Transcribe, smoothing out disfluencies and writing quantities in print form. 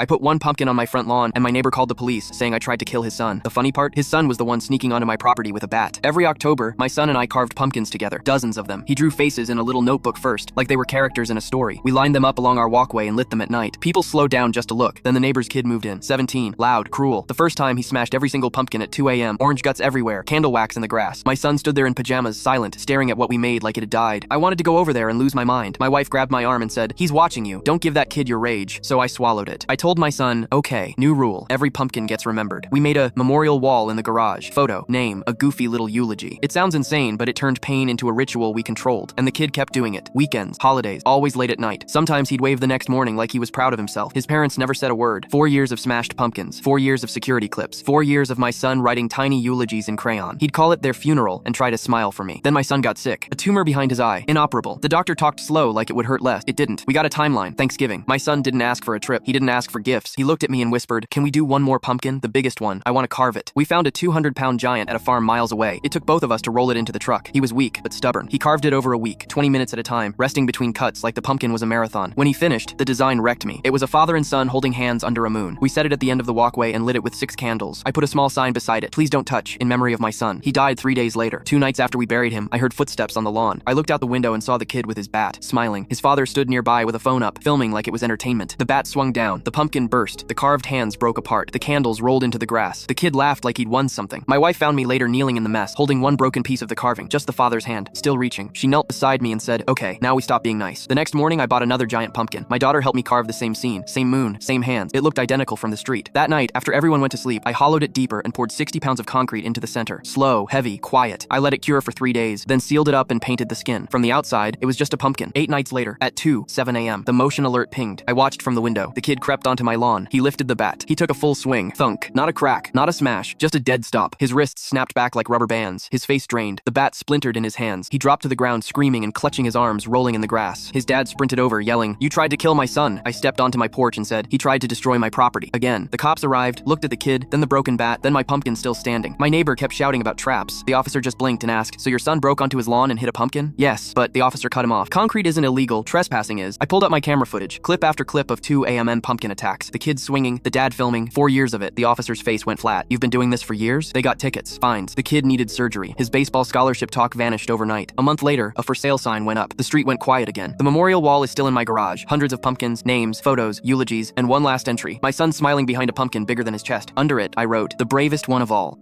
I put one pumpkin on my front lawn, and my neighbor called the police, saying I tried to kill his son. The funny part? His son was the one sneaking onto my property with a bat. Every October, my son and I carved pumpkins together, dozens of them. He drew faces in a little notebook first, like they were characters in a story. We lined them up along our walkway and lit them at night. People slowed down just to look. Then the neighbor's kid moved in. 17. Loud, cruel. The first time, he smashed every single pumpkin at 2 a.m. Orange guts everywhere, candle wax in the grass. My son stood there in pajamas, silent, staring at what we made like it had died. I wanted to go over there and lose my mind. My wife grabbed my arm and said, "He's watching you. Don't give that kid your rage." So I swallowed it. I told my son, "Okay, new rule. Every pumpkin gets remembered." We made a memorial wall in the garage. Photo, name, a goofy little eulogy. It sounds insane, but it turned pain into a ritual we controlled. And the kid kept doing it. Weekends, holidays, always late at night. Sometimes he'd wave the next morning like he was proud of himself. His parents never said a word. 4 years of smashed pumpkins. 4 years of security clips. 4 years of my son writing tiny eulogies in crayon. He'd call it their funeral and try to smile for me. Then my son got sick. A tumor behind his eye. Inoperable. The doctor talked slow like it would hurt less. It didn't. We got a timeline. Thanksgiving. My son didn't ask for a trip. He didn't ask for gifts. He looked at me and whispered, "Can we do one more pumpkin? The biggest one. I want to carve it." We found a 200-pound giant at a farm miles away. It took both of us to roll it into the truck. He was weak, but stubborn. He carved it over a week, 20 minutes at a time, resting between cuts like the pumpkin was a marathon. When he finished, the design wrecked me. It was a father and son holding hands under a moon. We set it at the end of the walkway and lit it with 6 candles. I put a small sign beside it, "Please don't touch," in memory of my son. He died 3 days later. 2 nights after we buried him, I heard footsteps on the lawn. I looked out the window and saw the kid with his bat, smiling. His father stood nearby with a phone up, filming like it was entertainment. The bat swung down. The pumpkin burst. The carved hands broke apart. The candles rolled into the grass. The kid laughed like he'd won something. My wife found me later kneeling in the mess, holding one broken piece of the carving, just the father's hand, still reaching. She knelt beside me and said, "Okay, now we stop being nice." The next morning, I bought another giant pumpkin. My daughter helped me carve the same scene, same moon, same hands. It looked identical from the street. That night, after everyone went to sleep, I hollowed it deeper and poured 60 pounds of concrete into the center. Slow, heavy, quiet. I let it cure for 3 days, then sealed it up and painted the skin. From the outside, it was just a pumpkin. 8 nights later, at 7 a.m., the motion alert pinged. I watched from the window. The kid crept onto my lawn. He lifted the bat. He took a full swing. Thunk. Not a crack. Not a smash. Just a dead stop. His wrists snapped back like rubber bands. His face drained. The bat splintered in his hands. He dropped to the ground screaming and clutching his arms, rolling in the grass. His dad sprinted over, yelling, "You tried to kill my son." I stepped onto my porch and said, "He tried to destroy my property." Again, the cops arrived, looked at the kid, then the broken bat, then my pumpkin still standing. My neighbor kept shouting about traps. The officer just blinked and asked, "So your son broke onto his lawn and hit a pumpkin?" "Yes," but the officer cut him off. "Concrete isn't illegal, trespassing is." I pulled up my camera footage, clip after clip of 2 a.m. pumpkin attacks. The kid swinging, the dad filming. 4 years of it. The officer's face went flat. "You've been doing this for years?" They got tickets, fines. The kid needed surgery. His baseball scholarship talk vanished overnight. A month later, a for sale sign went up. The street went quiet again. The memorial wall is still in my garage. Hundreds of pumpkins, names, photos, eulogies, and one last entry. My son smiling behind a pumpkin bigger than his chest. Under it, I wrote, "The bravest one of all."